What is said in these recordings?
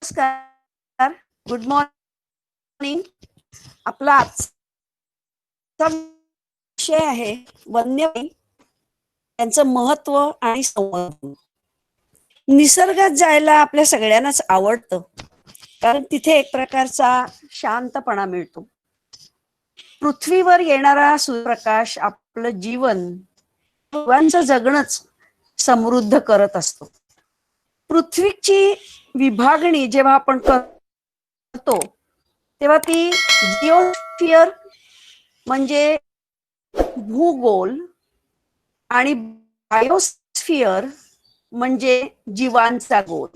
नमस्कार, good morning. आपला आजचा विषय आहे वन्यप्राणी, त्यांचं महत्व आणि संवर्धन. निसर्गात जायला आपल्या सगळ्यांनाच आवडतं, कारण तिथे एक प्रकारचा शांतपणा मिळतो. पृथ्वीवर येणारा सूर्यप्रकाश आपलं जीवांचं जगणंच समृद्ध करत असतो. पृथ्वीची विभागणी जेव्हा आपण करतो तेव्हा ती जिओस्फिअर म्हणजे भूगोल आणि बायोस्फिअर म्हणजे जीवांचा गोल,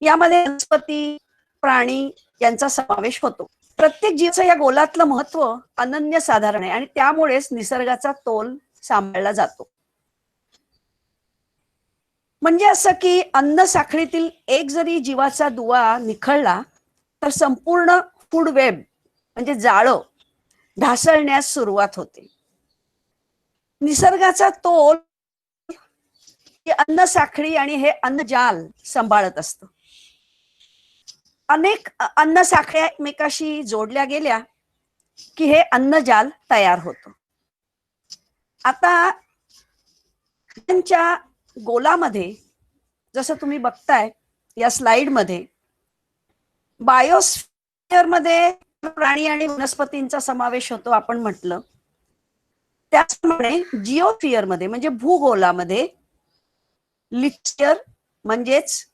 यामध्ये वनस्पती, प्राणी यांचा समावेश होतो. प्रत्येक जीवाचं या गोलातलं महत्व अनन्यसाधारण आहे आणि त्यामुळेच निसर्गाचा तोल सांभाळला जातो. म्हणजे असं की अन्न साखळीतील एक जरी जीवाचा दुवा निखळला तर संपूर्ण फूड वेब म्हणजे जाळं ढासळण्यास सुरुवात होते. निसर्गाचा तोल अन्न साखळी आणि हे अन्नजाल सांभाळत असतं. अनेक अन्न साखळ्या एकमेकाशी जोडल्या गेल्या की हे अन्नजाल तयार होतं. आता त्यांच्या गोलामध्ये जसं तुम्ही बघताय या स्लाइड मध्ये, बायोस्फिअर मध्ये प्राणी आणि वनस्पतींचा समावेश होतो आपण म्हटलं. त्याचप्रमाणे जिओस्फिअर मध्ये म्हणजे भूगोलामध्ये लिथस्फिअर म्हणजेच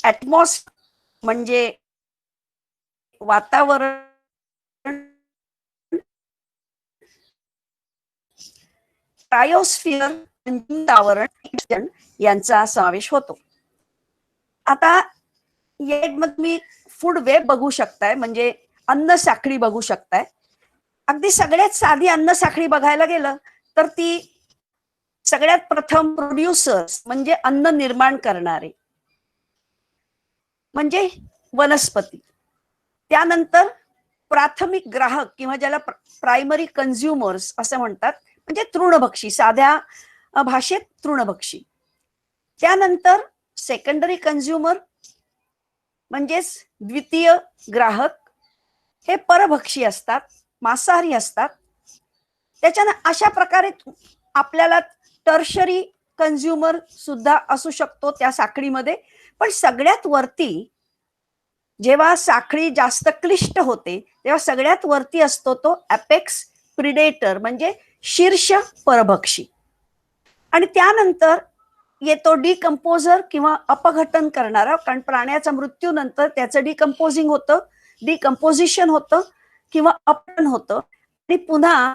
ऍटमॉस्फिअर म्हणजे वातावरण, क्रायोस्फिअर वातावरण यांचा समावेश होतो. आता यामध्ये तुम्ही फूड वेब बघू शकताय, म्हणजे अन्न साखळी बघू शकताय. अगदी सगळ्यात साधी अन्न साखळी बघायला गेलं तर ती सगळ्यात प्रथम प्रोड्युसर्स म्हणजे अन्न निर्माण करणारे म्हणजे वनस्पती, त्यानंतर प्राथमिक ग्राहक किंवा ज्याला प्रायमरी कन्झ्युमर्स असं म्हणतात म्हणजे तृणभक्षी, साध्या भाषेत तृणभक्षी. त्यानंतर सेकंडरी कन्झ्युमर म्हणजेच द्वितीय ग्राहक, हे परभक्षी असतात, मांसाहारी असतात. त्याच्यानं अशा प्रकारे आपल्याला टर्शरी कन्झ्युमर सुद्धा असू शकतो त्या साखळीमध्ये. पण सगळ्यात वरती जेव्हा साखळी जास्त क्लिष्ट होते तेव्हा सगळ्यात वरती असतो तो अपेक्स प्रिडेटर म्हणजे शीर्ष परभक्षी. आणि त्यानंतर येतो डिकम्पोजर किंवा अपघटन करणारा, कारण प्राण्याचा मृत्यूनंतर त्याचं डिकम्पोजिंग होतं, डिकम्पोजिशन होतं किंवा अपघटन होतं आणि पुन्हा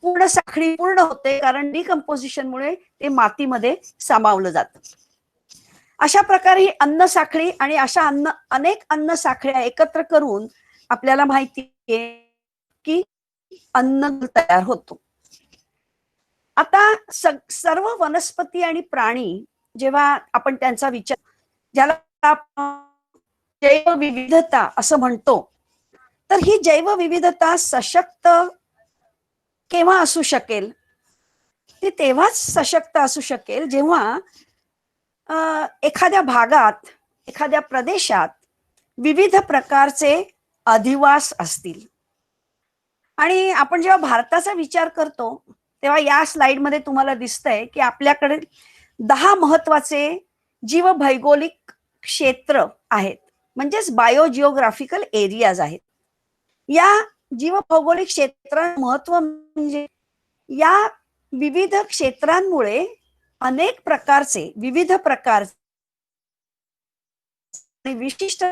पूर्ण साखळी पूर्ण होते, कारण डिकम्पोजिशनमुळे ते मातीमध्ये सामावलं जातं. अशा प्रकारे ही अन्न साखळी आणि अशा अनेक अन्न साखळ्या एकत्र करून आपल्याला माहिती आहे की अन्न तयार होतो. आता सर्व वनस्पती आणि प्राणी जेव्हा आपण त्यांचा विचार, ज्याला जैवविविधता असं म्हणतो, तर ही जैवविविधता सशक्त केव्हा असू शकेल? ती तेव्हाच सशक्त असू शकेल जेव्हा एखाद्या भागात, एखाद्या प्रदेशात विविध प्रकारचे अधिवास असतील. आणि आपण जेव्हा भारताचा विचार करतो तेव्हा या स्लाइड मध्ये तुम्हाला दिसतंय की आपल्याकडे 10 महत्वाचे जीवभौगोलिक क्षेत्र आहेत, म्हणजेच बायोजिओग्राफिकल एरियाज आहेत. या जीवभौगोलिक क्षेत्रांचं महत्व म्हणजे या विविध क्षेत्रांमुळे अनेक प्रकारचे, विविध प्रकारचे विशिष्ट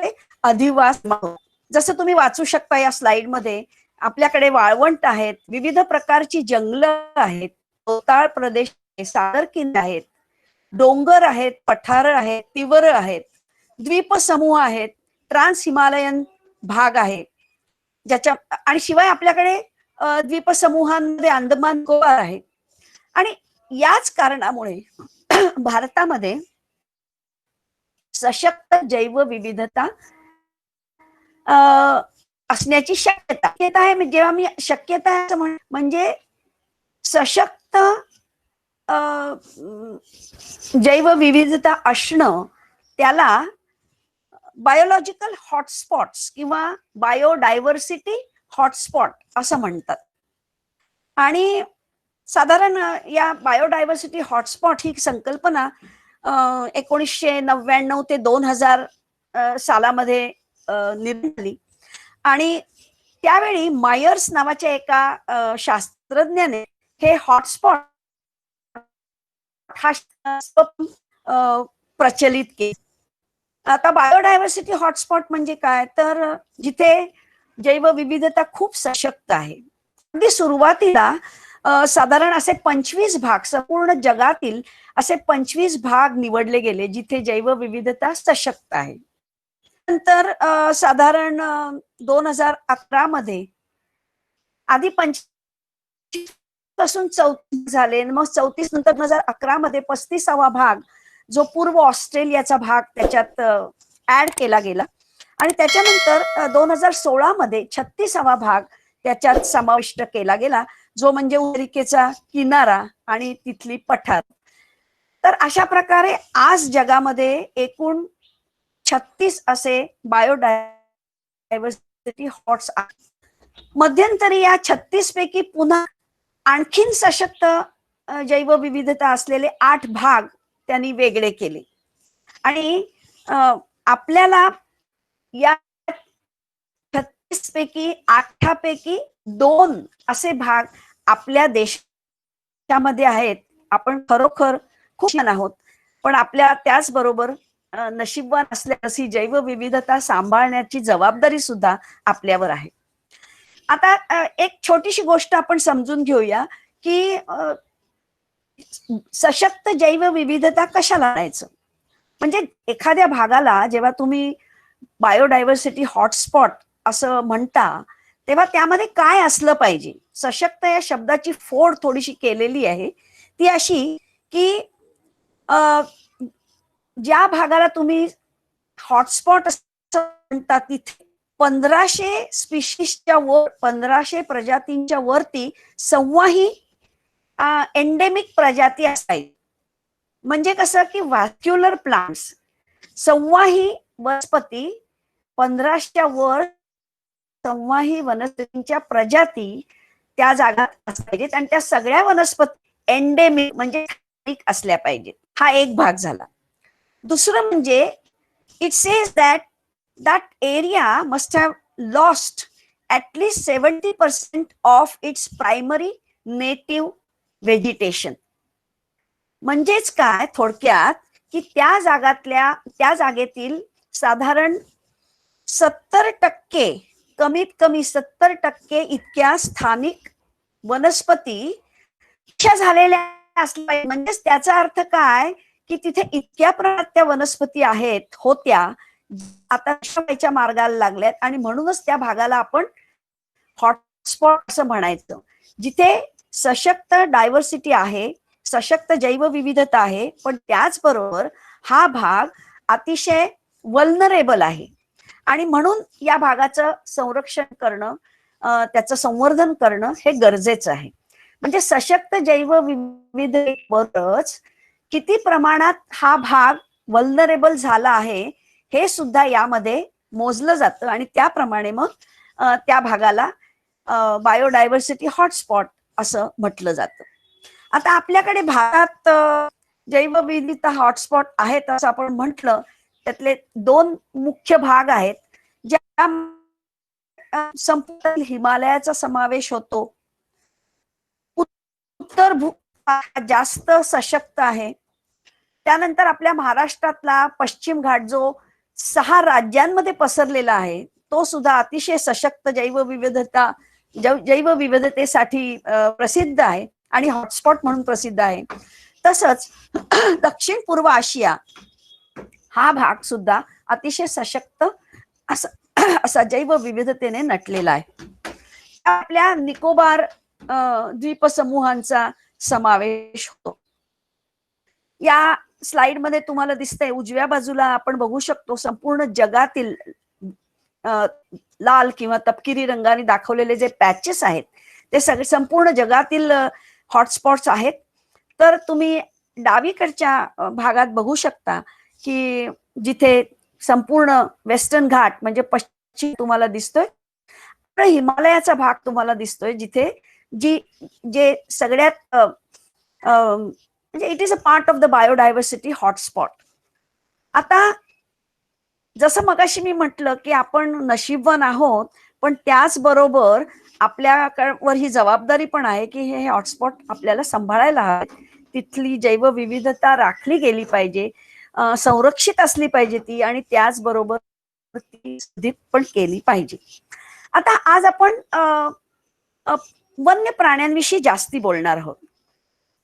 अधिवास, जसं तुम्ही वाचू शकता या स्लाइड मध्ये. आपल्याकडे वाळवंट आहेत, विविध प्रकारची जंगलं आहेत, डोंगराळ प्रदेश, सागर किनारे आहेत, डोंगर आहेत, पठार आहेत, तिवर आहेत, द्वीपसमूह आहेत, ट्रान्स हिमालयन भाग आहे ज्याच्या, आणि शिवाय आपल्याकडे द्वीपसमूहांमध्ये अंदमान निकोबार आहे. आणि याच कारणामुळे भारतामध्ये सशक्त जैवविविधता असण्याची शक्यता आहे. जेव्हा मी शक्यता म्हणजे सशक्त जैवविविधता असणं, त्याला बायोलॉजिकल हॉटस्पॉट्स किंवा बायोडायव्हर्सिटी हॉटस्पॉट असं म्हणतात. आणि साधारण या बायोडायव्हर्सिटी हॉटस्पॉट ही संकल्पना 1999 ते 2000 सालामध्ये निर्माण झाली. आणि त्यावेळी मायर्स नावाच्या एका शास्त्रज्ञाने हे हॉटस्पॉट हा प्रचलित केले. आता बायोडायव्हर्सिटी हॉटस्पॉट म्हणजे काय, तर जिथे जैवविविधता खूप सशक्त आहे. अगदी सुरुवातीला साधारण असे 25 भाग, संपूर्ण जगातील असे 25 भाग निवडले गेले जिथे जैवविविधता सशक्त आहे. नंतर साधारण 2011 मध्ये आधी 25 पासून 34 झाले, मग 34 नंतर 2011 मध्ये 35वा भाग जो पूर्व ऑस्ट्रेलियाचा भाग त्याच्यात ऍड केला गेला. आणि त्याच्यानंतर 2016 मध्ये 36वा भाग त्याच्यात समाविष्ट केला गेला, जो म्हणजे अमेरिकेचा किनारा आणि तिथली पठार. तर अशा प्रकारे आज जगामध्ये एकूण 36 असे बायोडायव्हर्सिटी हॉट्स आहेत. मध्यंतरी या 36 पैकी पुन्हा आणखीन सशक्त जैवविविधता असलेले 8 भाग त्यांनी वेगळे केले. आणि आपल्याला या 36 पैकी 8 पैकी 2 असे भाग आपल्या देशामध्ये आहेत. आपण खरोखर खूप छान आहोत, पण आपल्या त्याचबरोबर नशीबवान असल्यास ही जैवविविधता सांभाळण्याची जबाबदारी सुद्धा आपल्यावर आहे. आता एक छोटीशी गोष्ट आपण समजून घेऊया की सशक्त जैवविविधता कशाला म्हणायचं. म्हणजे एखाद्या भागाला जेव्हा तुम्ही बायोडायव्हर्सिटी हॉटस्पॉट असं म्हणता, तेव्हा त्यामध्ये काय असलं पाहिजे. सशक्त या शब्दाची फोड थोडीशी केलेली आहे. ती अशी की ज्या भागाला तुम्ही हॉटस्पॉट असं म्हणता तिथे 1500 स्पीशीजच्या वर, 1500 प्रजातींच्या वरती संवाही एंडेमिक प्रजाती असतात. म्हणजे कसं की व्हॅक्युलर प्लांट्स, संवाही वनस्पती 1500च्या वर संवाही वनस्पतींच्या प्रजाती त्या जागात असल्या पाहिजेत. आणि त्या सगळ्या वनस्पती एंडेमिक म्हणजे स्थानिक असल्या पाहिजेत. हा एक भाग झाला. दुसरं म्हणजे it says that that area must have lost at least 70% of its primary native vegetation. म्हणजेच काय थोडक्यात की त्या जागेतील साधारण 70%, कमीत कमी 70% इतक्या स्थानिक वनस्पती झालेल्या असल्या. म्हणजेच त्याचा अर्थ काय की तिथे इतक्या प्रमाणात त्या वनस्पती आहेत, होत्या, आता व्हायच्या मार्गाला लागल्यात. आणि म्हणूनच त्या भागाला आपण हॉटस्पॉट असं म्हणायचं, जिथे सशक्त डायव्हर्सिटी आहे, सशक्त जैवविविधता आहे, पण त्याचबरोबर हा भाग अतिशय वल्नरेबल आहे. आणि म्हणून या भागाचं संरक्षण करणं, त्याचं संवर्धन करणं हे गरजेचं आहे. म्हणजे सशक्त जैवविविधतेवरच किती प्रमाणात हा भाग वल्नरेबल झाला आहे हे सुद्धा यामध्ये मोजलं जातं. आणि त्याप्रमाणे मग त्या भागाला बायोडायव्हर्सिटी हॉटस्पॉट असं म्हटलं जातं. आता आपल्याकडे भारतात जैवविविधता हॉटस्पॉट आहेत असं आपण म्हटलं. त्यातले 2 मुख्य भाग आहेत, ज्या संपूर्ण हिमालयाचा समावेश होतो. उत्तर भूभाग जास्त सशक्त आहे. त्यानंतर आपल्या महाराष्ट्रातला पश्चिम घाट जो 6 राज्यांमध्ये पसरलेला आहे, तो सुद्धा अतिशय सशक्त जैवविविधतेसाठी प्रसिद्ध आहे आणि हॉटस्पॉट म्हणून प्रसिद्ध आहे. तसंच दक्षिण पूर्व आशिया हा भाग सुद्धा अतिशय सशक्त असा जैवविविधतेने नटलेला आहे. आपल्या निकोबार द्वीपसमूहांचा समावेश होतो. या स्लाइड मध्ये तुम्हाला दिसतंय उजव्या बाजूला आपण बघू शकतो संपूर्ण जगातील लाल किंवा तपकिरी रंगाने दाखवलेले जे पॅचेस आहेत ते सगळे संपूर्ण जगातील हॉटस्पॉट्स आहेत. तर तुम्ही डावीकडच्या भागात बघू शकता की जिथे संपूर्ण वेस्टर्न घाट म्हणजे पश्चिम तुम्हाला दिसतोय, तर हिमालयाचा भाग तुम्हाला दिसतोय, जिथे जी जे सगळ्यात म्हणजे it is a part of the biodiversity hotspot. आता जसं मगाशी मी म्हटलं की आपण नशीबवान आहोत, पण त्याचबरोबर आपल्यावर ही जबाबदारी पण आहे की हे हॉटस्पॉट आपल्याला सांभाळायला हवे. तिथली जैवविविधता राखली गेली पाहिजे, संरक्षित असली पाहिजे ती, आणि त्याचबरोबर ती सुदीप पण केली पाहिजे. आता आज आपण वन्य प्राण्यांविषयी जास्ती बोलणार आहोत.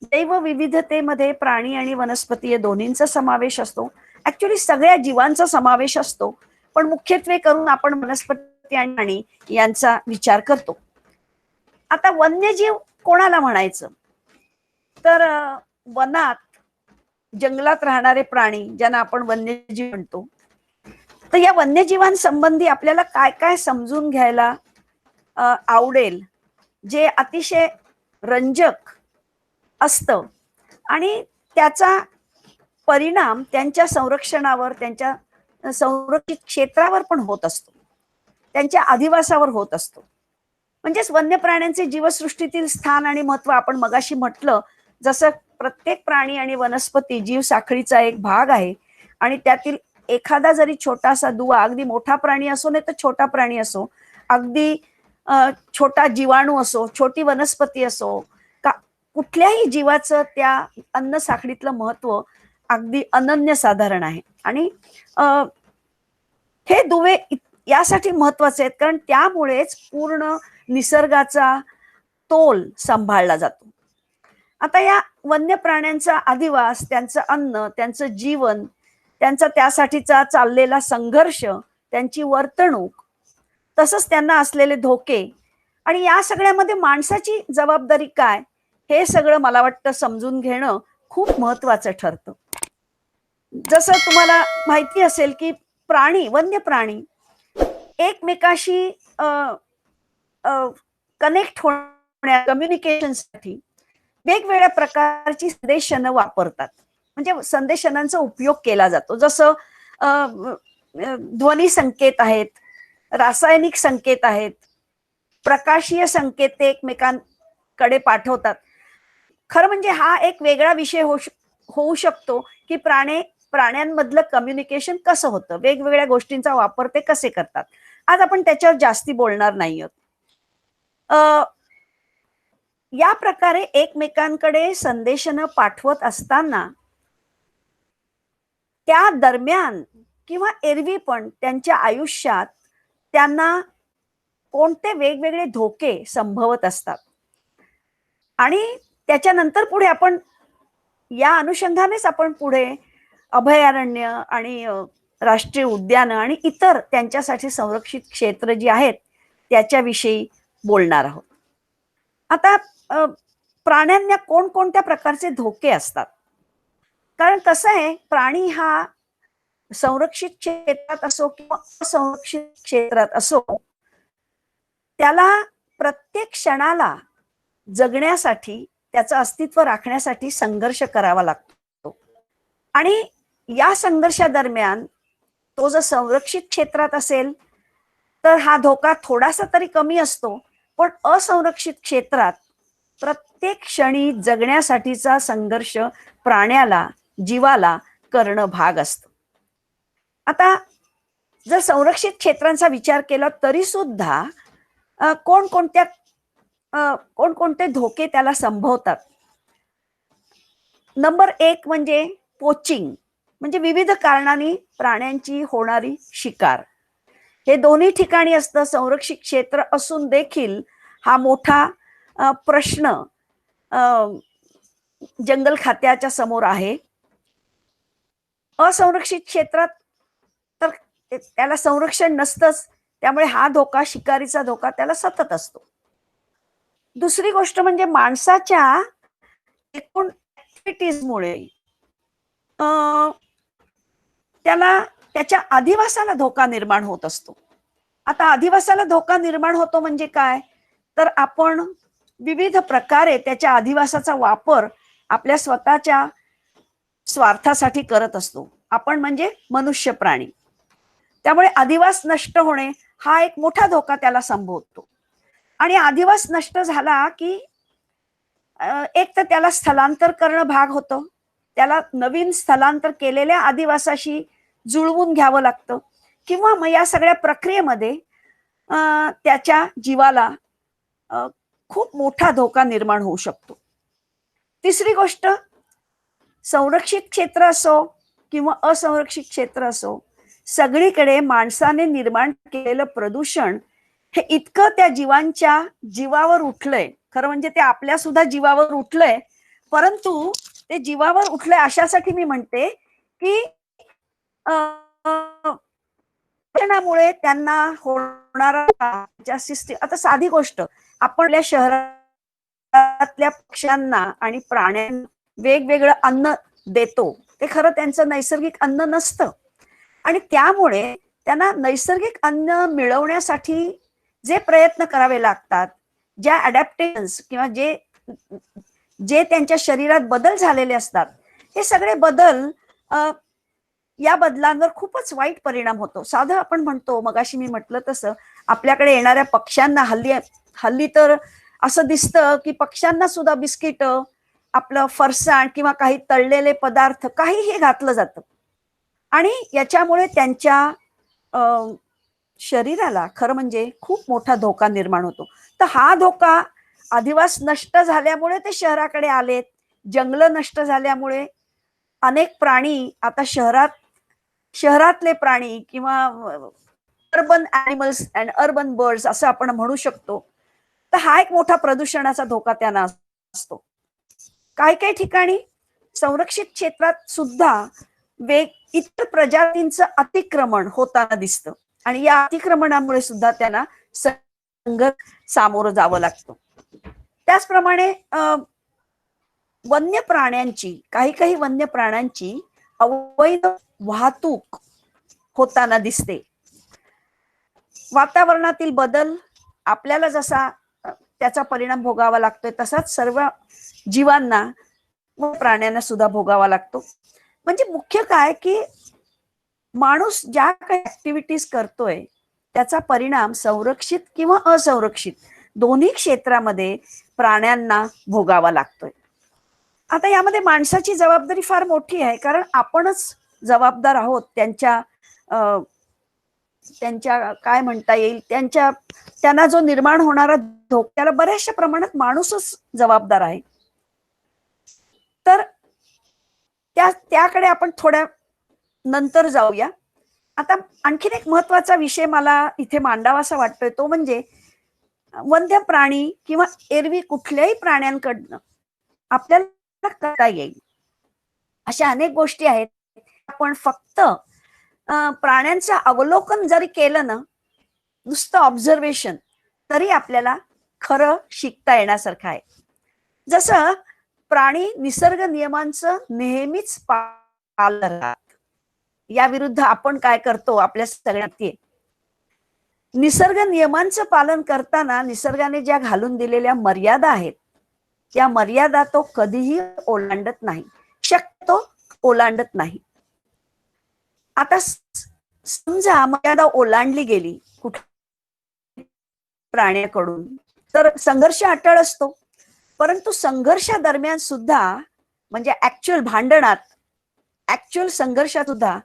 जैवविविधतेमध्ये प्राणी आणि वनस्पती या दोन्हींचा समावेश असतो. ऍक्च्युली सगळ्या जीवांचा समावेश असतो, पण मुख्यत्वे करून आपण वनस्पती आणि प्राणी यांचा विचार करतो. आता वन्यजीव कोणाला म्हणायचं, तर वनात जंगलात राहणारे प्राणी ज्यांना आपण वन्यजीव म्हणतो. तर या वन्यजीवांसंबंधी आपल्याला काय काय समजून घ्यायला आवडेल, जे अतिशय रंजक असतं आणि त्याचा परिणाम त्यांच्या संरक्षणावर, त्यांच्या संरक्षित क्षेत्रावर पण होत असतो, त्यांच्या अधिवासावर होत असतो. म्हणजेच वन्य प्राण्यांचे जीवसृष्टीतील स्थान आणि महत्व आपण मगाशी म्हटलं, जसं प्रत्येक प्राणी आणि वनस्पती जीवसाखळीचा एक भाग आहे, आणि त्यातील एखादा जरी छोटासा दुवा, अगदी मोठा प्राणी असो नाही तर छोटा प्राणी असो, अगदी छोटा जीवाणू असो, छोटी वनस्पती असो, का कुठल्याही जीवाचं त्या अन्न साखळीतलं महत्व अगदी अनन्यसाधारण आहे. आणि हे दुवे यासाठी महत्वाचे आहेत कारण त्यामुळेच पूर्ण निसर्गाचा तोल सांभाळला जातो. आता या वन्य प्राण्यांचा अधिवास, त्यांचं अन्न, त्यांचं जीवन, त्यांचा त्यासाठीचा चाललेला संघर्ष, त्यांची वर्तणूक, तसंच त्यांना असलेले धोके, आणि या सगळ्यामध्ये माणसाची जबाबदारी काय, हे सगळं मला वाटतं समजून घेणं खूप महत्वाचं ठरतं. जसं तुम्हाला माहिती असेल की प्राणी, वन्य प्राणी एकमेकाशी कनेक्ट होण्या, कम्युनिकेशनसाठी वेगवेगळ्या प्रकारची संदेशनं वापरतात. म्हणजे संदेशनांचा उपयोग केला जातो. जसं ध्वनी संकेत आहेत, रासायनिक संकेत आहेत, प्रकाशीय संकेत ते एकमेकांकडे पाठवतात. खरं म्हणजे हा एक वेगळा विषय होऊ शकतो की प्राण्यांमधलं कम्युनिकेशन कसं होतं, वेगवेगळ्या गोष्टींचा वापर ते कसे करतात. आज आपण त्याच्यावर जास्ती बोलणार नाही आहोत. या प्रकारे एकमेकांकडे संदेशनं पाठवत असताना त्या दरम्यान किंवा एरवी पण त्यांच्या आयुष्यात त्यांना कोणते वेगवेगळे धोके संभवत असतात, आणि त्याच्यानंतर पुढे आपण या अनुषंगानेच आपण पुढे अभयारण्य आणि राष्ट्रीय उद्यानं आणि इतर त्यांच्यासाठी संरक्षित क्षेत्र जी आहेत त्याच्याविषयी बोलणार आहोत. आता प्राण्यांना कोणकोणत्या प्रकारचे धोके असतात, कारण कसं आहे, प्राणी हा संरक्षित क्षेत्रात असो किंवा असंरक्षित क्षेत्रात असो, त्याला प्रत्येक क्षणाला जगण्यासाठी, त्याचं अस्तित्व राखण्यासाठी संघर्ष करावा लागतो. आणि या संघर्षादरम्यान तो जर संरक्षित क्षेत्रात असेल तर हा धोका थोडासा तरी कमी असतो, पण असंरक्षित क्षेत्रात प्रत्येक क्षणी जगण्यासाठीचा संघर्ष प्राण्याला, जीवाला करणं भाग असतं. आता जर संरक्षित क्षेत्रांचा विचार केला तरी सुद्धा कोणकोणते धोके त्याला संभवतात. नंबर 1 म्हणजे पोचिंग, म्हणजे विविध कारणांनी प्राण्यांची होणारी शिकार. हे दोन्ही ठिकाणी असतं. संरक्षित क्षेत्र असून देखील हा मोठा प्रश्न जंगल खात्याच्या समोर आहे. असंरक्षित क्षेत्रात तर त्याला संरक्षण नसतंच, त्यामुळे हा धोका, शिकारीचा धोका त्याला सतत असतो. दुसरी गोष्ट म्हणजे माणसाच्या एकूण ऍक्टिव्हिटीजमुळे त्याला त्याच्या अधिवासाला धोका निर्माण होत असतो. आता अधिवासाला धोका निर्माण होतो म्हणजे काय, तर आपण विविध प्रकारे त्याच्या अधिवासाचा वापर आपल्या स्वतःच्या स्वार्थासाठी करत असतो. आपण म्हणजे मनुष्य प्राणी. त्यामुळे अधिवास नष्ट होणे हा एक मोठा धोका त्याला संभवतो. आणि अधिवास नष्ट झाला की एक तर त्याला स्थलांतर करणं भाग होतं. त्याला नवीन स्थलांतर केलेल्या अधिवासाशी जुळवून घ्यावं लागतं, किंवा मग या सगळ्या प्रक्रियेमध्ये त्याच्या जीवाला खूप मोठा धोका निर्माण होऊ शकतो. तिसरी गोष्ट, संरक्षित क्षेत्र असो किंवा असंरक्षित क्षेत्र असो, सगळीकडे माणसाने निर्माण केलेलं प्रदूषण हे इतकं त्या जीवांच्या जीवावर उठलंय. खरं म्हणजे ते आपल्या सुद्धा जीवावर उठलंय, परंतु ते जीवावर उठलंय अशासाठी मी म्हणते की मुळे त्यांना होणारा आता साधी गोष्ट, आपल्या शहरातल्या पक्ष्यांना आणि प्राण्यांना वेगवेगळं अन्न देतो, ते खरं त्यांचं नैसर्गिक अन्न नसतं. आणि त्यामुळे त्यांना नैसर्गिक अन्न मिळवण्यासाठी जे प्रयत्न करावे लागतात, ज्या अडॅप्टेशन्स किंवा जे जे त्यांच्या शरीरात बदल झालेले असतात, हे सगळे बदल या बदलांवर खूपच वाईट परिणाम होतो. साधं आपण म्हणतो, मगाशी मी म्हटलं तसं, आपल्याकडे येणाऱ्या पक्ष्यांना हल्ली तर असं दिसतं की पक्ष्यांना सुद्धा बिस्किट, आपलं फरसाण किंवा काही तळलेले पदार्थ काही हे घातलं जातं. आणि याच्यामुळे त्यांच्या शरीराला खरं म्हणजे खूप मोठा धोका निर्माण होतो. तर हा धोका अधिवास नष्ट झाल्यामुळे ते शहराकडे आलेत. जंगलं नष्ट झाल्यामुळे अनेक प्राणी आता शहरातले प्राणी किंवा urban animals and urban birds असं आपण म्हणू शकतो. तर हा एक मोठा प्रदूषणाचा धोका त्यांना असतो. काही काही ठिकाणी संरक्षित क्षेत्रात सुद्धा इतर प्रजातींचं अतिक्रमण होताना दिसतं, आणि या अतिक्रमणामुळे सुद्धा त्यांना संघर्ष सामोरं जावं लागतं. त्याचप्रमाणे वन्य प्राण्यांची, काही वन्य प्राण्यांची अवैध वाहतूक होताना दिसते. वातावरणातील बदल आपल्याला जसा त्याचा परिणाम भोगावा लागतोय, तसाच सर्व जीवांना व प्राण्यांना सुद्धा भोगावा लागतो. म्हणजे मुख्य काय की माणूस ज्या काही ऍक्टिव्हिटीज करतोय त्याचा परिणाम संरक्षित किंवा असंरक्षित दोन्ही क्षेत्रामध्ये प्राण्यांना भोगावा लागतोय. आता यामध्ये माणसाची जबाबदारी फार मोठी आहे, कारण आपणच जबाबदार आहोत त्यांच्या काय म्हणता येईल, त्यांना जो निर्माण होणारा धोक्याला बऱ्याचशा प्रमाणात माणूसच जबाबदार आहे. तर त्याकडे आपण थोड्या नंतर जाऊया. आता आणखीन एक महत्वाचा विषय मला इथे मांडावासा वाटतोय, तो म्हणजे वन्य प्राणी किंवा एरवी कुठल्याही प्राण्यांकडनं आपल्याला करता येईल अशा अनेक गोष्टी आहेत. आपण फक्त प्राण्यांचं अवलोकन जरी केलं ना, नुसतं ऑब्झर्वेशन, तरी आपल्याला खरं शिकता येण्यासारखं आहे. जसं प्राणी निसर्ग नियमांचं नेहमीच पालन करतात, या विरुद्ध आपण काय करतो आपल्या सगळ्यात. निसर्ग नियमांचं पालन करताना निसर्गाने ज्या घालून दिलेल्या मर्यादा आहेत, त्या मर्यादा तो कधीही ओलांडत नाही, शक्यतो ओलांडत नाही. आता समजा मर्यादा ओलांडली गेली कुठल्या प्राण्याकडून, तर संघर्ष अटळ असतो. परंतु संघर्षादरम्यान सुद्धा, म्हणजे ऍक्च्युअल भांडणात, ऍक्च्युअल संघर्षात सुद्धा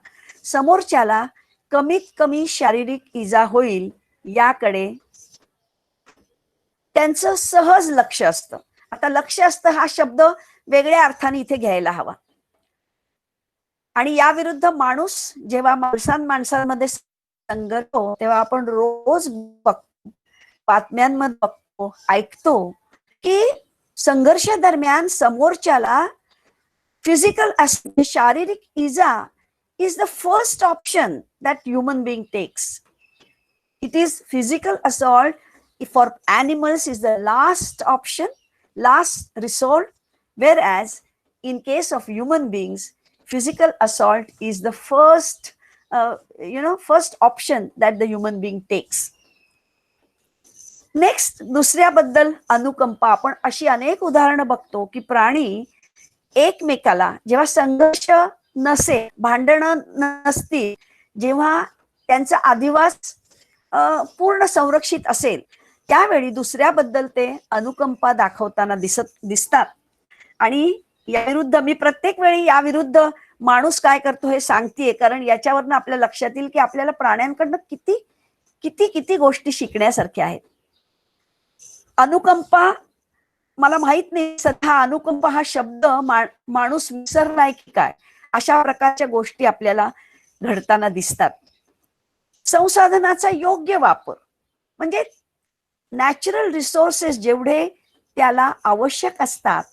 समोरच्याला कमीत कमी शारीरिक इजा होईल याकडे त्यांचं सहज लक्ष असतं. आता लक्ष असतं हा शब्द वेगळ्या अर्थाने इथे घ्यायला हवा. आणि या विरुद्ध माणूस जेव्हा माणसांमध्ये संघर्ष होतो, तेव्हा आपण रोज बघतो, बातम्यांमध्ये बघतो, ऐकतो की संघर्ष दरम्यान समोरच्याला फिजिकल शारीरिक इजा is the first option that human being takes. It is physical assault for animals is the last option, last resort, whereas in case of human beings, physical assault is the first first option that the human being takes. Next, दुसऱ्याबद्दल अनुकंपा. आपण अशी अनेक उदाहरणं बघतो की प्राणी एकमेकाला जेव्हा संघर्ष नसेल, भांडणं नसतील, जेव्हा त्यांचा अधिवास पूर्ण संरक्षित असेल, त्यावेळी दुसऱ्याबद्दल ते अनुकंपा दाखवताना दिसतात. आणि या विरुद्ध मी प्रत्येक वेळी या विरुद्ध माणूस काय करतो हे सांगतेय, कारण याच्यावरनं आपल्या लक्षात येईल की आपल्याला प्राण्यांकडनं किती किती किती गोष्टी शिकण्यासारख्या आहेत. अनुकंपा, मला माहित नाही सध्या अनुकंपा हा शब्द माणूस विसरलाय की काय, अशा प्रकारच्या गोष्टी आपल्याला घडताना दिसतात. संसाधनाचा योग्य वापर म्हणजे नॅचरल रिसोर्सेस जेवढे त्याला आवश्यक असतात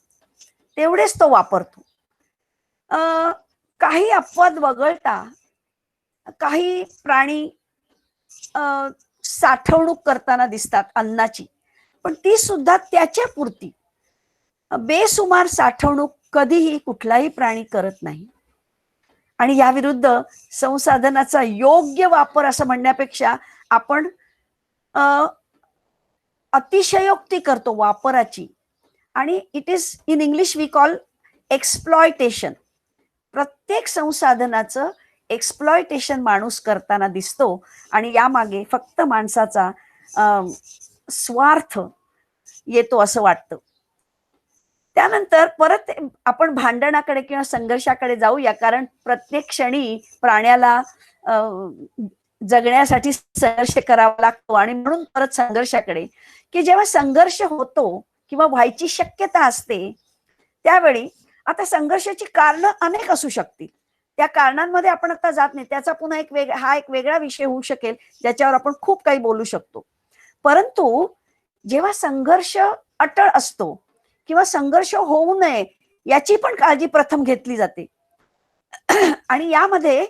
तेवढेच तो वापरतो. काही अपवाद वगळता काही प्राणी साठवणूक करताना दिसतात अन्नाची, पण ती सुद्धा त्याच्या पुरती. बेसुमार साठवणूक कधीही कुठलाही प्राणी करत नाही. आणि या विरुद्ध संसाधनाचा योग्य वापर असं म्हणण्यापेक्षा आपण अतिशयोक्ती करतो वापराची, आणि it is in English we call exploitation. प्रत्येक संसाधनाचं एक्सप्लॉयटेशन माणूस करताना दिसतो, आणि यामागे फक्त माणसाचा स्वार्थ येतो असं वाटतं. त्यानंतर परत आपण भांडणाकडे किंवा संघर्षाकडे जाऊया, कारण प्रत्येक क्षणी प्राण्याला जगण्यासाठी संघर्ष करावा लागतो. आणि म्हणून परत संघर्षाकडे, की जेव्हा संघर्ष होतो किंवा व्हायची शक्यता असते त्यावेळी, आता संघर्षाची कारणं अनेक असू शकतील, त्या कारणांमध्ये आपण आता जात नाही, त्याचा पुन्हा एक वेगळा विषय होऊ शकेल ज्याच्यावर आपण खूप काही बोलू शकतो. परंतु जेव्हा संघर्ष अटळ असतो किंवा संघर्ष होऊ नये याची पण काळजी प्रथम घेतली जाते, आणि यामध्ये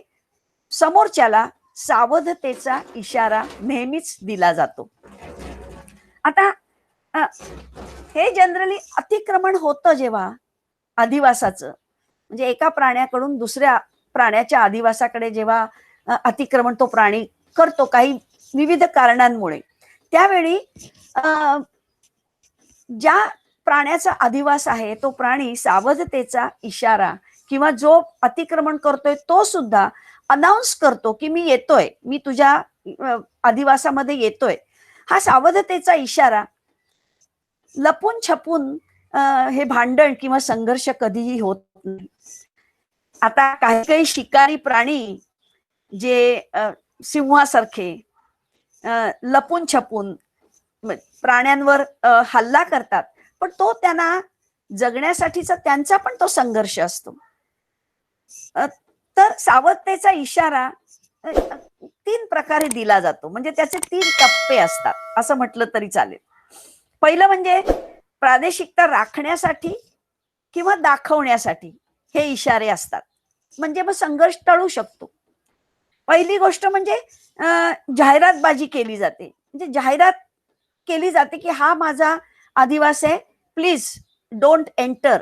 समोरच्याला सावधतेचा इशारा नेहमीच दिला जातो. आता हे जनरली अतिक्रमण होतं जेव्हा अधिवासाचं, म्हणजे एका प्राण्याकडून दुसऱ्या प्राण्याच्या अधिवासाकडे जेव्हा अतिक्रमण तो प्राणी करतो काही विविध कारणांमुळे, त्यावेळी ज्या प्राण्याचा अधिवास आहे तो प्राणी सावधतेचा इशारा, किंवा जो अतिक्रमण करतोय तो सुद्धा अनाउन्स करतो की मी येतोय, मी तुझ्या अधिवासामध्ये येतोय. हा सावधतेचा इशारा. लपून छपून हे भांडण किंवा संघर्ष कधीही होत नाही. आता काही काही शिकारी प्राणी जे सिंहासारखे लपून छपून प्राण्यांवर हल्ला करतात, पण तो त्यांना जगण्यासाठीचा त्यांचा पण तो संघर्ष असतो. तर सावधतेचा इशारा 3 प्रकारे दिला जातो, म्हणजे त्याचे 3 टप्पे असतात असं म्हटलं तरी चालेल. पहिलं म्हणजे प्रादेशिकता राखण्यासाठी किंवा दाखवण्यासाठी हे इशारे असतात, म्हणजे मग संघर्ष टळू शकतो. पहिली गोष्ट म्हणजे जाहिरातबाजी केली जाते, म्हणजे जाहिरात केली जाते की हा माझा अधिवास आहे, प्लीज डोंट एंटर,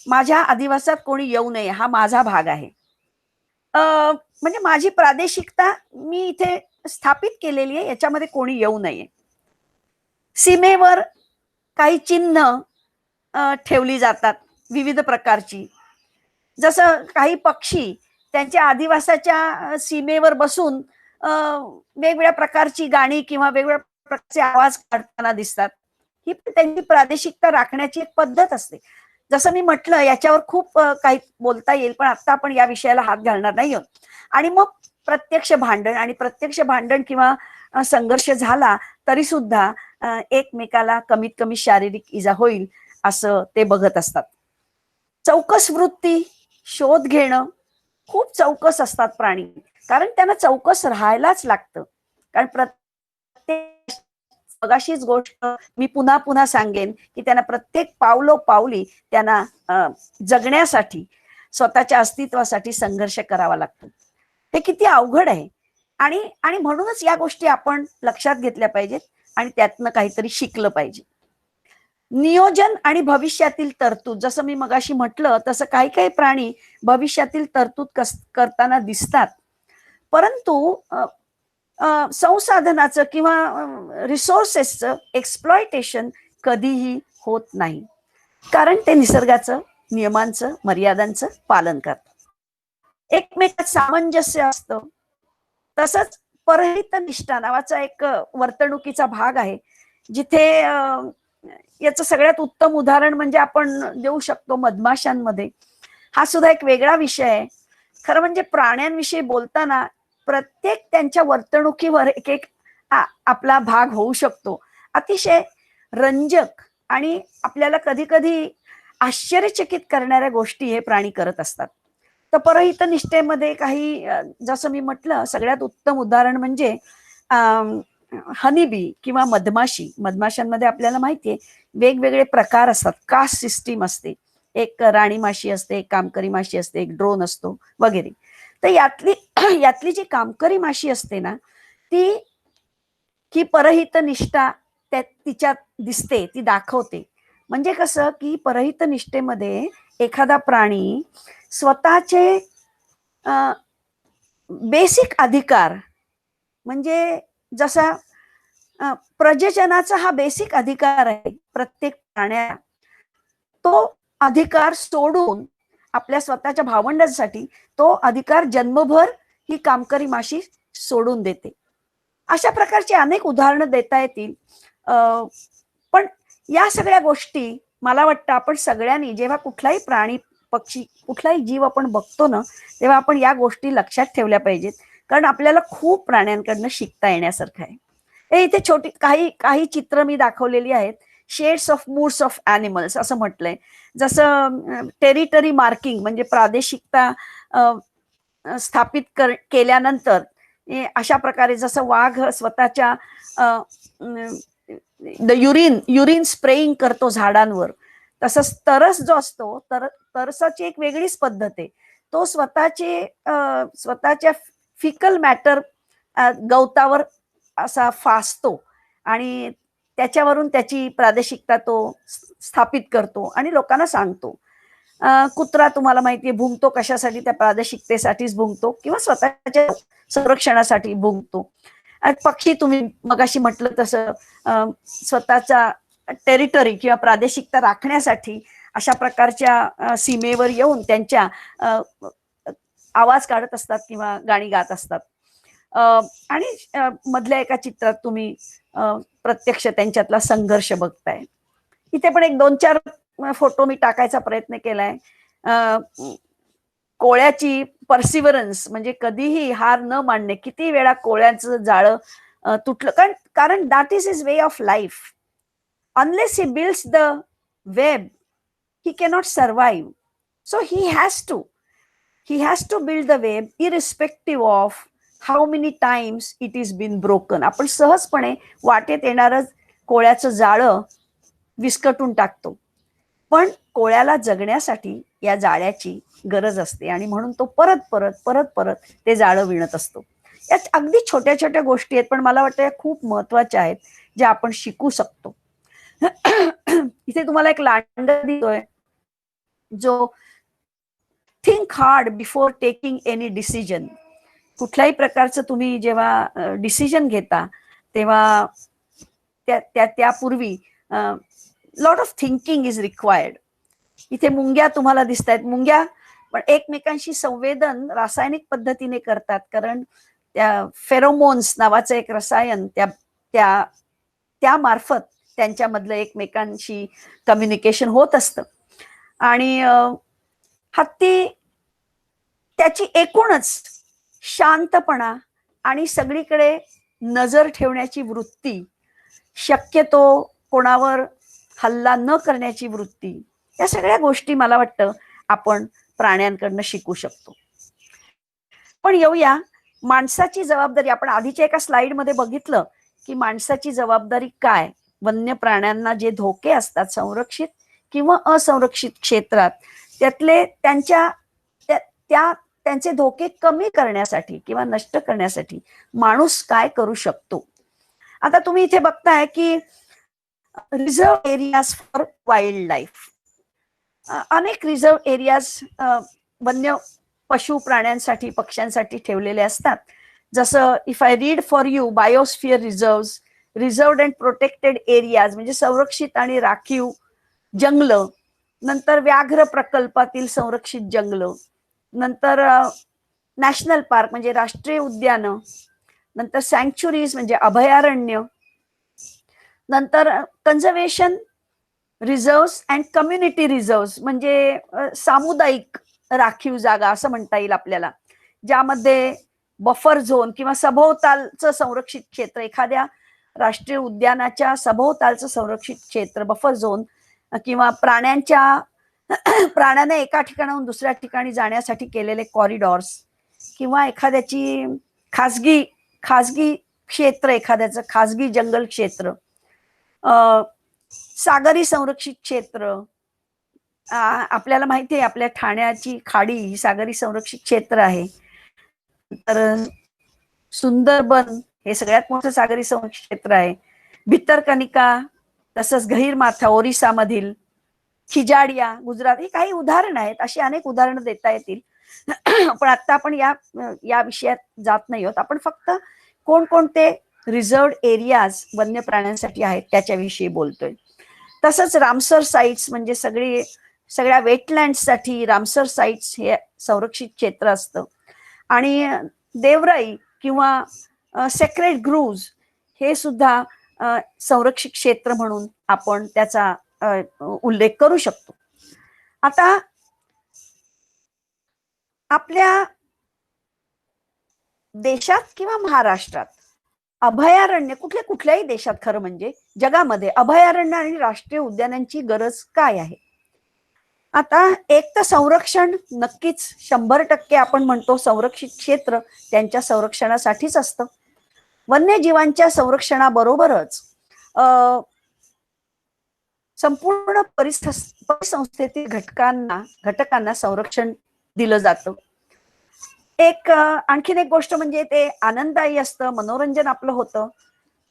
माझ्या अधिवासात कोणी येऊ नये, हा माझा भाग आहे. म्हणजे माझी प्रादेशिकता मी इथे स्थापित केलेली आहे, याच्यामध्ये कोणी येऊ नये. सीमेवर काही चिन्ह ठेवली जातात विविध प्रकारची, जसं काही पक्षी त्यांच्या आदिवासाच्या सीमेवर बसून वेगवेगळ्या प्रकारची गाणी किंवा वेगवेगळ्या प्रकारचे आवाज काढताना दिसतात. ही पण त्यांची प्रादेशिकता राखण्याची एक पद्धत असते. जसं मी म्हटलं याच्यावर खूप काही बोलता येईल, पण आता आपण या विषयाला हात घालणार नाही आहोत. आणि मग प्रत्यक्ष भांडण किंवा संघर्ष झाला तरी सुद्धा एकमेकाला कमीत कमी शारीरिक इजा होईल असं ते बघत असतात. चौकस वृत्ती, शोध घेणं, खूप चौकस असतात प्राणी, कारण त्यांना चौकस राहायलाच लागतं. कारण प्रत्येक मगाशीच गोष्ट मी पुन्हा पुन्हा सांगेन की त्यांना प्रत्येक पावलोपावली त्यांना जगण्यासाठी, स्वतःच्या अस्तित्वासाठी संघर्ष करावा लागतो. हे किती अवघड आहे, आणि आणि म्हणूनच या गोष्टी आपण लक्षात घेतल्या पाहिजेत आणि त्यातनं काहीतरी शिकलं पाहिजे. नियोजन आणि भविष्यातील तरतूद, जसं मी मगाशी म्हटलं तसं काही काही प्राणी भविष्यातील तरतूद करताना दिसतात, परंतु संसाधनाचं किंवा रिसोर्सेसचं एक्सप्लॉयटेशन कधीही होत नाही, कारण ते निसर्गाचं नियमांचं मर्यादांचं पालन करतात. एकमेकात सामंजस्य असतं. तसंच परहित निष्ठा नावाचा एक वर्तणुकीचा भाग आहे, जिथे याचं सगळ्यात उत्तम उदाहरण म्हणजे आपण देऊ शकतो मधमाशांमध्ये. हा सुद्धा एक वेगळा विषय आहे. खरं म्हणजे प्राण्यांविषयी बोलताना प्रत्येक त्यांच्या वर्तणुकीवर एक एक आपला भाग होऊ शकतो. अतिशय रंजक आणि आपल्याला कधी कधी आश्चर्यचकित करणाऱ्या गोष्टी हे प्राणी करत असतात. तर परहित निष्ठेमध्ये काही जसं मी म्हटलं सगळ्यात उत्तम उदाहरण म्हणजे हनीबी किंवा मधमाशी. मधमाशांमध्ये आपल्याला माहितीये वेगवेगळे प्रकार असतात, कास्ट सिस्टीम असते. एक राणी माशी असते, एक कामकरी माशी असते, एक ड्रोन असतो वगैरे. तर यातली यातली जी कामकरी माशी असते ना, ती ही परहित निष्ठा तिच्यात दिसते, ती दाखवते. म्हणजे कसं की परहित निष्ठेमध्ये एखादा प्राणी स्वतःचे बेसिक अधिकार म्हणजे जसा प्रजननाचा हा बेसिक अधिकार आहे प्रत्येक प्राण्याला, तो अधिकार सोडून आपल्या स्वतःच्या भावंडांसाठी तो अधिकार जन्मभर ही कामकरी माशी सोडून देते. अशा प्रकारची अनेक उदाहरणं देता येतील. पण या सगळ्या गोष्टी मला वाटतं आपण सगळ्यांनी जेव्हा कुठलाही प्राणी पक्षी कुठलाही जीव आपण बघतो ना, तेव्हा आपण या गोष्टी लक्षात ठेवल्या पाहिजेत. कारण आपल्याला खूप प्राण्यांकडनं शिकता येण्यासारखं आहे. हे इथे छोटी काही काही चित्र मी दाखवलेली आहेत. Shades of moods of animals असं म्हटलंय. जसं टेरिटरी मार्किंग म्हणजे प्रादेशिकता स्थापित केल्यानंतर अशा प्रकारे जसं वाघ स्वतःच्या युरिन स्प्रेइंग करतो झाडांवर, तसंच तरस जो असतो तरसाची एक वेगळीच पद्धत आहे. तो स्वतःच्या फिकल मॅटर गवतावर असा फासतो आणि त्याच्यावरून त्याची प्रादेशिकता तो स्थापित करतो आणि लोकांना सांगतो. कुत्रा तुम्हाला माहितीये भुंकतो कशासाठी, त्या प्रादेशिकतेसाठीच भुंकतो किंवा स्वतःच्या संरक्षणासाठी भुंकतो. पक्षी तुम्ही मगाशी म्हटलं तसं स्वतःचा टेरिटरी किंवा प्रादेशिकता राखण्यासाठी अशा प्रकारच्या सीमेवर येऊन त्यांच्या आवाज काढत असतात किंवा गाणी गात असतात. आणि मधल्या एका चित्रात तुम्ही प्रत्यक्ष त्यांच्यातला संघर्ष बघताय. इथे पण एक 2-4 फोटो मी टाकायचा प्रयत्न केलाय. कोळ्याची परसिव्हरन्स म्हणजे कधीही हार न मानणे. किती वेळा कोळ्याचं जाळं तुटलं, कारण that is his way of life. Unless he builds the web he cannot survive. So he has to build the web irrespective of how many times it is been broken. आपण सहजपणे वाटेत येणारं कोळ्याचं जाळं विस्कटून टाकतो, पण कोळ्याला जगण्यासाठी या जाळ्याची गरज असते आणि म्हणून तो परत परत परत परत ते जाळं विणत असतो. यात अगदी छोट्या छोट्या गोष्टी आहेत, पण मला वाटतं या खूप महत्वाच्या आहेत ज्या आपण शिकू शकतो. इथे तुम्हाला एक लांडगा दिसतोय जो think hard before taking any decision. कुठल्याही प्रकारचं तुम्ही जेव्हा डिसिजन घेता तेव्हा त्यापूर्वी lot of thinking is required. इथे मुंग्या तुम्हाला दिसत आहेत. मुंग्या पण एकमेकांशी संवेदन रासायनिक पद्धतीने करतात, कारण त्या फेरोमोन्स नावाचं एक रसायन त्या मार्फत त्यांच्यामधलं एकमेकांशी कम्युनिकेशन होत असतं. आणि हत्ती त्याची एकूणच शांतपणा आणि सगळीकडे नजर ठेवण्याची वृत्ती, शक्यतो कोणावर हल्ला न करण्याची वृत्ती, या सगळ्या गोष्टी मला वाटतं आपण प्राण्यांकडनं शिकू शकतो. पण येऊया माणसाची जबाबदारी. आपण आधीच्या एका स्लाइड मध्ये बघितलं की माणसाची जबाबदारी काय. वन्य प्राण्यांना जे धोके असतात संरक्षित किंवा असंरक्षित क्षेत्रात, त्यातले त्यांचे धोके कमी करण्यासाठी किंवा नष्ट करण्यासाठी माणूस काय करू शकतो. आता तुम्ही इथे बघताय की reserve areas for wild life, अनेक रिझर्व एरियाज वन्य पशु प्राण्यांसाठी पक्ष्यांसाठी ठेवलेले असतात. जसं if I read for you, biosphere reserve, reserved and protected areas म्हणजे संरक्षित आणि राखीव जंगल, नंतर व्याघ्र प्रकल्पातील संरक्षित जंगल, नंतर नॅशनल पार्क म्हणजे राष्ट्रीय उद्यान, नंतर सँक्च्युरीज म्हणजे अभयारण्य, नंतर conservation reserves and community reserves म्हणजे सामुदायिक राखीव जागा असं म्हणता येईल आपल्याला, ज्यामध्ये बफर झोन किंवा सभोवतालचं संरक्षित क्षेत्र, एखाद्या राष्ट्रीय उद्यानाच्या सभोवतालचं संरक्षित क्षेत्र बफर झोन, किंवा प्राण्याने एका ठिकाणाहून दुसऱ्या ठिकाणी जाण्यासाठी केलेले कॉरिडॉर्स, किंवा एखाद्याची खासगी खासगी क्षेत्र, एखाद्याचं खासगी जंगल क्षेत्र, सागरी संरक्षित क्षेत्र. आपल्याला माहिती आहे आपल्या ठाण्याची खाडी ही सागरी संरक्षित क्षेत्र आहे. तर सुंदरबन हे सगळ्यात मोठं सागरी संरक्षित क्षेत्र आहे. भितरकनिका, तसंच गहीरमाथा ओरिसा मधील, खिजाडिया गुजरात, ही काही उदाहरणं आहेत. अशी अनेक उदाहरणं देता येतील. पण आता आपण या विषयात जात नाही आहोत. आपण फक्त कोणकोणते रिझर्व्ड एरियाज वन्य प्राण्यांसाठी आहेत त्याच्याविषयी बोलतोय. तसंच रामसर साइट्स म्हणजे सगळ्या वेटलँड्ससाठी रामसर साइट्स हे संरक्षित क्षेत्र असतं. आणि देवराई किंवा सेक्रेड ग्रूव्ज हे सुद्धा संरक्षित क्षेत्र म्हणून आपण त्याचा उल्लेख करू शकतो. आता आपल्या देशात किंवा महाराष्ट्रात अभयारण्य, कुठल्याही देशात खरं म्हणजे जगामध्ये अभयारण्य आणि राष्ट्रीय उद्यानांची गरज काय आहे? आता एक तर संरक्षण नक्कीच 100% आपण म्हणतो संरक्षित क्षेत्र त्यांच्या संरक्षणासाठीच असतं. वन्यजीवांच्या संरक्षणाबरोबरच संपूर्ण परिसंस्थेतील घटकांना संरक्षण दिलं जातं. आणखीन एक गोष्ट म्हणजे ते आनंददायी असतं, मनोरंजन आपलं होतं.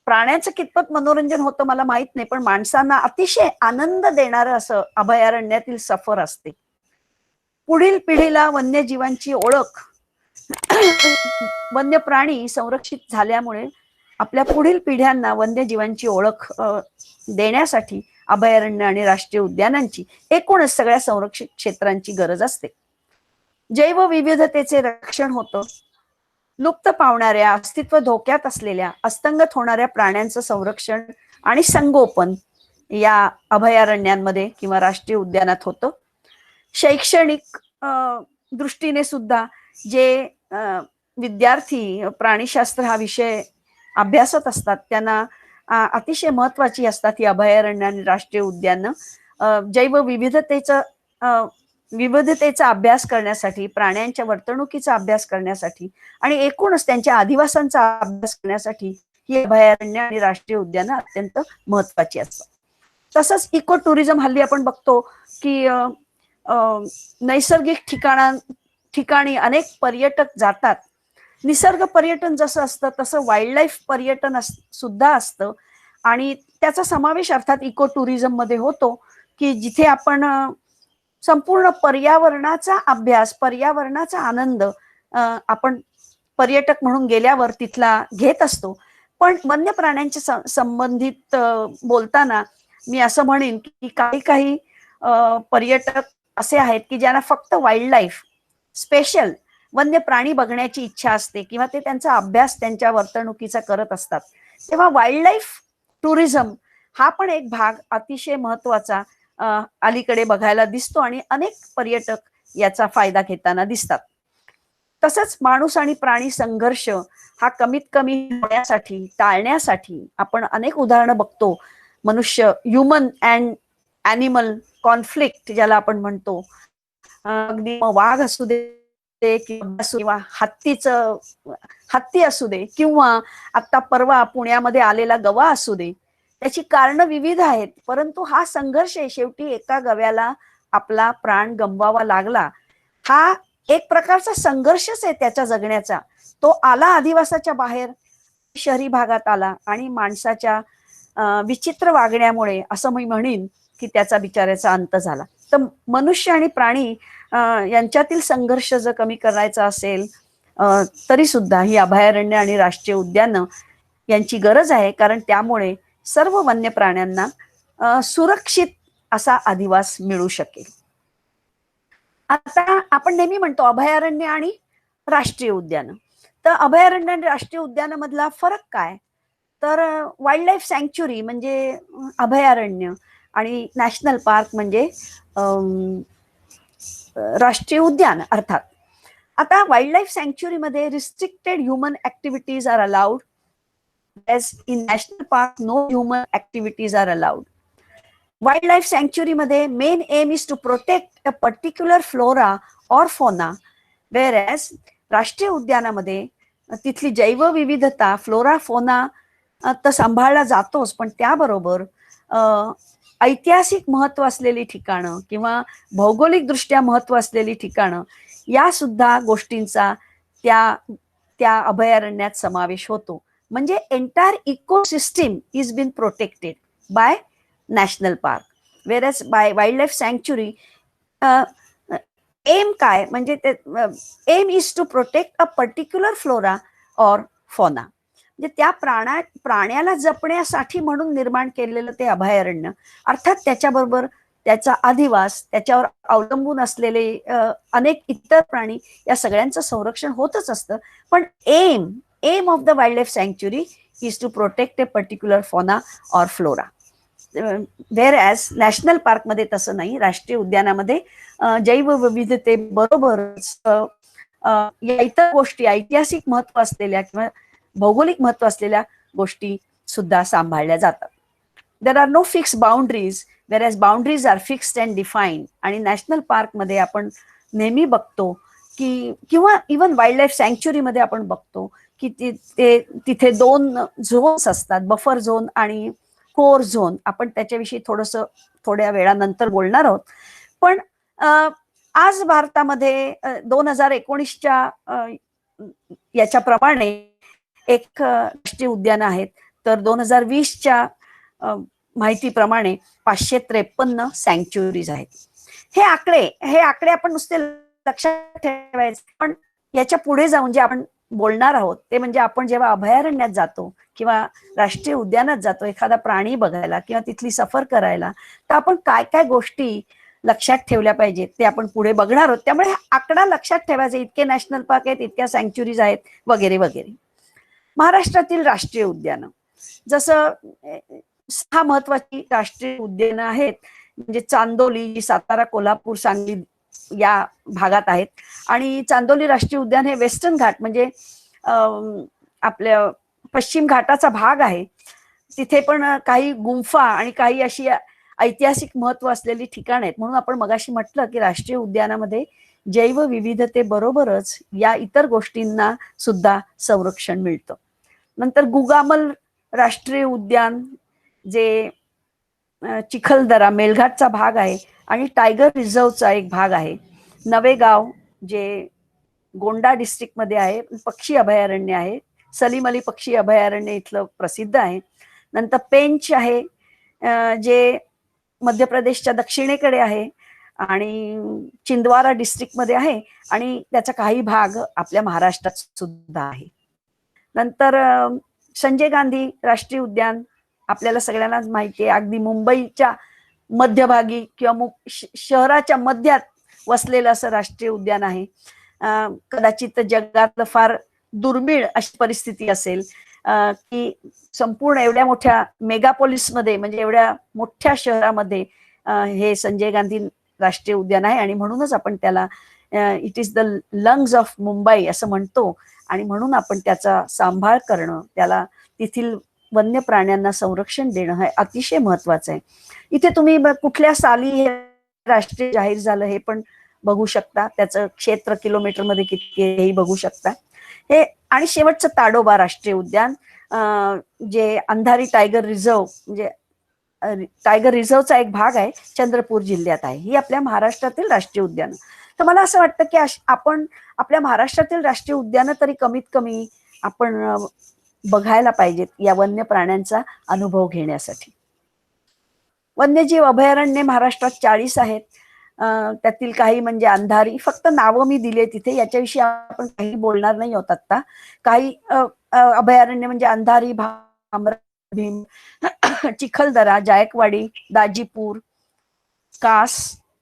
प्राण्यांचं कितपत मनोरंजन होतं मला माहित नाही, पण माणसांना अतिशय आनंद देणारं असं अभयारण्यातील सफर असते. पुढील पिढीला वन्यजीवांची ओळख वन्य प्राणी संरक्षित झाल्यामुळे आपल्या पुढील पिढ्यांना वन्यजीवांची ओळख देण्यासाठी अभयारण्य आणि राष्ट्रीय उद्यानांची, एकूणच सगळ्या संरक्षित क्षेत्रांची गरज असते. जैवविविधतेचे रक्षण होतं. लुप्त पावणाऱ्या, अस्तित्व धोक्यात असलेल्या, अस्तंगत होणाऱ्या प्राण्यांचं संरक्षण आणि संगोपन या अभयारण्यांमध्ये किंवा राष्ट्रीय उद्यानात होतं. शैक्षणिक दृष्टीने सुद्धा जे विद्यार्थी प्राणीशास्त्र हा विषय अभ्यासत असतात त्यांना अतिशय महत्वाची असतात ही अभयारण्य आणि राष्ट्रीय उद्यानं. विविधतेचा अभ्यास करण्यासाठी, प्राण्यांच्या वर्तणुकीचा अभ्यास करण्यासाठी आणि एकूणच त्यांच्या अधिवासांचा अभ्यास करण्यासाठी ही अभयारण्य आणि राष्ट्रीय उद्यानं अत्यंत महत्वाची असतात. तसंच इको टुरिझम हल्ली आपण बघतो की नैसर्गिक ठिकाणी अनेक पर्यटक जातात. निसर्ग पर्यटन जसं असतं तसं वाईल्ड लाईफ पर्यटन सुद्धा असतं आणि त्याचा समावेश अर्थात इको टुरिझम मध्ये होतो की जिथे आपण संपूर्ण पर्यावरणाचा अभ्यास, पर्यावरणाचा आनंद आपण पर्यटक म्हणून गेल्यावर तिथला घेत असतो. पण वन्य प्राण्यांच्या संबंधित बोलताना मी असं म्हणेन की काही पर्यटक असे आहेत की ज्यांना फक्त वाईल्ड लाईफ स्पेशल वन्य प्राणी बघण्याची इच्छा असते किंवा ते त्यांचा अभ्यास त्यांच्या वर्तणुकीचा करत असतात. तेव्हा वाईल्ड लाईफ टुरिझम हा पण एक भाग अतिशय महत्वाचा अलीकडे बघायला दिसतो आणि अनेक पर्यटक याचा फायदा घेताना दिसतात. तसंच माणूस आणि प्राणी संघर्ष हा कमीत कमी होण्यासाठी, टाळण्यासाठी आपण अनेक उदाहरणं बघतो. मनुष्य, ह्युमन अँड ॲनिमल कॉन्फ्लिक्ट ज्याला आपण म्हणतो, अगदी वाघ असू दे किंवा हत्ती असू दे किंवा आता परवा पुण्यामध्ये आलेला गवा असू दे, त्याची कारणं विविध आहेत. परंतु हा संघर्ष आहे, शेवटी एका गव्याला आपला प्राण गमवावा लागला. हा एक प्रकारचा संघर्षच आहे त्याच्या जगण्याचा. तो आला आदिवासाच्या बाहेर, शहरी भागात आला आणि माणसाच्या विचित्र वागण्यामुळे असं मी म्हणेन की त्याचा बिचाऱ्याचा अंत झाला. तर मनुष्य आणि प्राणी यांच्यातील संघर्ष जर कमी करायचा असेल तरी सुद्धा ही अभयारण्य आणि राष्ट्रीय उद्यानं यांची गरज आहे, कारण त्यामुळे सर्व वन्य प्राण्यांना सुरक्षित असा अधिवास मिळू शकेल. आता आपण नेहमी म्हणतो अभयारण्य आणि राष्ट्रीय उद्यान. तर अभयारण्य आणि राष्ट्रीय उद्यानामधला फरक काय? तर वाईल्ड लाईफ सँक्च्युरी म्हणजे अभयारण्य आणि नॅशनल पार्क म्हणजे राष्ट्रीय उद्यान अर्थात. आता वाईल्ड लाईफ सँक्च्युरीमध्ये restricted human activities are allowed, as in national park no human activities are allowed. Wildlife सँक्च्युरीमध्ये main aim is to protect a particular flora or fauna, whereas राष्ट्रीय उद्यानामध्ये तिथली जैवविविधता फ्लोरा फोना तर सांभाळला जातोच, पण त्याबरोबर ऐतिहासिक महत्व असलेली ठिकाणं किंवा भौगोलिक दृष्ट्या महत्व असलेली ठिकाणं या सुद्धा गोष्टींचा त्या त्या अभयारण्यात समावेश होतो. म्हणजे entire ecosystem is been protected by national park, whereas by wildlife sanctuary aim काय म्हणजे ते aim is to protect a particular flora or fauna. म्हणजे त्या प्राण्याला जपण्यासाठी म्हणून निर्माण केलेलं ते अभयारण्य, अर्थात त्याच्याबरोबर त्याचा अधिवास, त्याच्यावर अवलंबून असलेले अनेक इतर प्राणी या सगळ्यांचं संरक्षण होतच असतं. पण aim of the wildlife sanctuary is to protect a particular fauna or flora. Whereas national पार्कमध्ये तसं नाही. राष्ट्रीय उद्यानामध्ये जैवविविधते बरोबरच या इतर गोष्टी ऐतिहासिक महत्व असलेल्या किंवा भौगोलिक महत्व असलेल्या गोष्टी सुद्धा सांभाळल्या जातात. There are no fix boundaries, whereas boundaries are fixed and defined. आणि नॅशनल पार्कमध्ये आपण नेहमी बघतो की किंवा इवन वाईल्ड लाईफ सँक्च्युरीमध्ये आपण बघतो की तिथे 2 झोन्स असतात, बफर झोन आणि कोर झोन. आपण त्याच्याविषयी थोड्या वेळानंतर बोलणार आहोत. पण आज भारतामध्ये 2019च्या याच्याप्रमाणे एक राष्ट्रीय उद्यान आहेत, तर 2020च्या माहितीप्रमाणे 553 सँक्च्युरीज आहेत. हे आकडे आपण नुसते लक्षात ठेवायचे, पण याच्या पुढे जाऊन जे आपण बोलणार आहोत ते म्हणजे आपण जेव्हा अभयारण्यात जातो किंवा राष्ट्रीय उद्यानात जातो एखादा प्राणी बघायला किंवा तिथली सफर करायला, तर आपण काय काय गोष्टी लक्षात ठेवल्या पाहिजेत ते आपण पुढे बघणार आहोत. त्यामुळे आकडा लक्षात ठेवायचा, इतके नॅशनल पार्क आहेत, इतक्या सँक्च्युरीज आहेत वगैरे वगैरे. महाराष्ट्रातील राष्ट्रीय उद्यानं, जसं 6 महत्वाची राष्ट्रीय उद्यानं आहेत, म्हणजे चांदोली, सातारा, कोल्हापूर, सांगली या भागात आहेत. आणि चांदोली राष्ट्रीय उद्यान हे वेस्टर्न घाट म्हणजे आपल्या पश्चिम घाटाचा भाग आहे. तिथे पण काही गुंफा आणि काही अशी ऐतिहासिक महत्व असलेली ठिकाण आहेत. म्हणून आपण मगाशी म्हटलं की राष्ट्रीय उद्यानामध्ये जैवविविधते बरोबरच या इतर गोष्टींना सुद्धा संरक्षण मिळतं. नंतर गुगामल राष्ट्रीय उद्यान जे चिखलदरा मेळघाटचा भाग आहे आणि टायगर रिझर्वचा एक भाग आहे. नवेगाव जे गोंडा डिस्ट्रिक्ट मध्ये आहे, पक्षी अभयारण्य आहे. सलीम अली पक्षी अभयारण्य इथलं प्रसिद्ध आहे. नंतर पेंच आहे जे मध्य प्रदेशच्या दक्षिणेकडे आहे आणि चिंदवारा डिस्ट्रिक्ट मध्ये आहे आणि त्याचा काही भाग आपल्या महाराष्ट्रात सुद्धा आहे. नंतर संजय गांधी राष्ट्रीय उद्यान आपल्याला सगळ्यांनाच माहिती आहे, अगदी मुंबईच्या मध्यभागी किंवा शहराच्या मध्यात वसलेलं असं राष्ट्रीय उद्यान आहे. कदाचित जगातलं फार दुर्मिळ अशी परिस्थिती असेल की संपूर्ण एवढ्या मोठ्या मेगापोलिसमध्ये म्हणजे एवढ्या मोठ्या शहरामध्ये हे संजय गांधी राष्ट्रीय उद्यान आहे आणि म्हणूनच आपण त्याला it is the lungs of Mumbai असं म्हणतो. आणि म्हणून आपण त्याचा सांभाळ करणं, त्याला तेथील वन्य प्राण्यांना संरक्षण देणं हे अतिशय महत्वाचं आहे. इथे तुम्ही कुठल्या साली हे राष्ट्रीय जाहीर झालं हे पण बघू शकता, त्याचं क्षेत्र किलोमीटर मध्ये किती हेही बघू शकता हे. आणि शेवटचं ताडोबा राष्ट्रीय उद्यान जे अंधारी टायगर रिझर्व म्हणजे टायगर रिझर्वचा एक भाग आहे, चंद्रपूर जिल्ह्यात आहे. ही आपल्या महाराष्ट्रातील राष्ट्रीय उद्यान. तर मला असं वाटतं की आपण आपल्या महाराष्ट्रातील राष्ट्रीय उद्यानं तरी कमीत कमी आपण बघायला पाहिजेत या वन्य प्राण्यांचा अनुभव घेण्यासाठी. वन्यजीव अभयारण्य महाराष्ट्रात 40 आहेत. त्यातील काही म्हणजे अंधारी, फक्त नावं मी दिले तिथे, याच्याविषयी आपण काही बोलणार नाही होत आता. काही अभयारण्य म्हणजे अंधारी, भामरा, भीम, चिखलदरा, जायकवाडी, दाजीपूर, कास,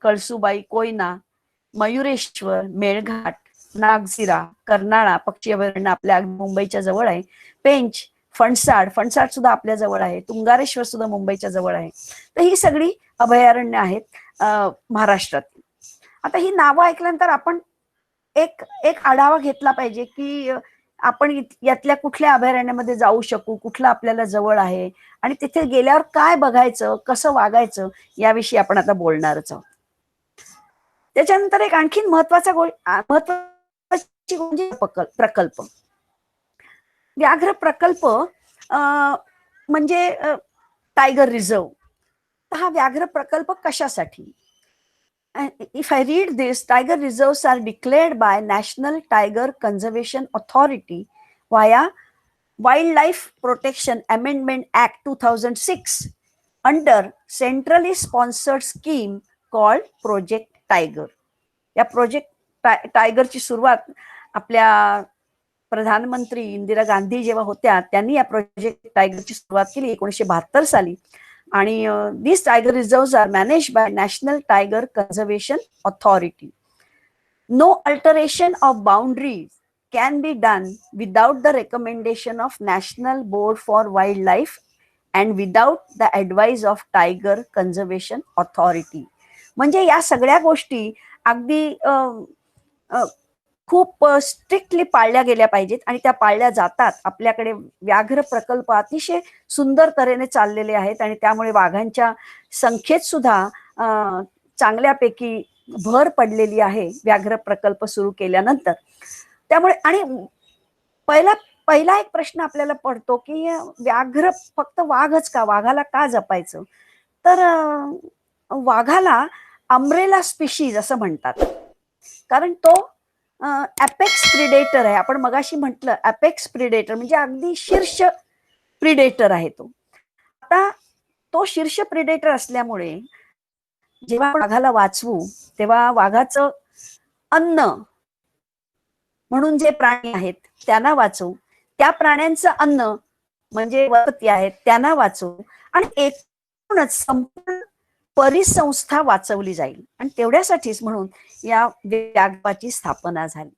कळसुबाई, कोयना, मयुरेश्वर, मेळघाट, नागझिरा, कर्नाळा पक्षी अभयारण्य आपल्या मुंबईच्या जवळ आहे. पेंच, फणसाड सुद्धा आपल्या जवळ आहे. तुंगारेश्वर सुद्धा मुंबईच्या जवळ आहे. तर ही सगळी अभयारण्य आहेत महाराष्ट्रात. आता ही नावं ऐकल्यानंतर आपण एक एक आढावा घेतला पाहिजे की आपण यातल्या कुठल्या अभयारण्यामध्ये जाऊ शकू, कुठलं आपल्याला जवळ आहे आणि तिथे गेल्यावर काय बघायचं, कसं वागायचं, याविषयी आपण आता बोलणारच आहोत. त्याच्यानंतर एक आणखीन महत्वाची म्हणजे प्रकल्प. व्याघ्र प्रकल्प म्हणजे टायगर रिझर्व. हा व्याघ्र प्रकल्प कशासाठी? If I read this, tiger reserves are declared by National Tiger Conservation Authority via Wildlife Protection Amendment Act 2006 under centrally sponsored scheme called Project Tiger. या प्रोजेक्ट टायगरची सुरुवात आपल्या प्रधानमंत्री इंदिरा गांधी जेव्हा होत्या त्यांनी या प्रोजेक्ट टायगरची सुरुवात केली 1972 साली. आणि these tiger reserves are managed by National Tiger Conservation Authority. No alteration of boundaries can be done without the recommendation of National Board for Wildlife and without the advice of Tiger Conservation Authority. म्हणजे या सगळ्या गोष्टी अगदी खूप strictly पाळल्या गेल्या पाहिजेत आणि त्या पाळल्या जातात. आपल्याकडे व्याघ्र प्रकल्प अतिशय सुंदर तऱ्हेने चाललेले आहेत आणि त्यामुळे वाघांच्या संख्येत सुद्धा चांगल्यापैकी भर पडलेली आहे व्याघ्र प्रकल्प सुरू केल्यानंतर. त्यामुळे आणि पहिला एक प्रश्न आपल्याला पडतो की व्याघ्र फक्त वाघच का, वाघाला का जपायचं? तर वाघाला अम्ब्रेला स्पीशीज असं म्हणतात, कारण तो अपेक्स प्रिडेटर आहे. आपण मगाशी म्हटलं अपेक्स प्रिडेटर म्हणजे अगदी शीर्ष प्रिडेटर आहे तो. आता तो शीर्ष प्रिडेटर असल्यामुळे जेव्हा वाघाला वाचवू तेव्हा वाघाचं अन्न म्हणून जे प्राणी आहेत त्यांना वाचवू, त्या प्राण्यांचं अन्न म्हणजे वनस्पती आहेत त्यांना वाचवू आणि एकूणच संपूर्ण परिसंस्था वाचवली जाईल. आणि तेवढ्यासाठीच म्हणून या व्याघ्राची स्थापना झाली.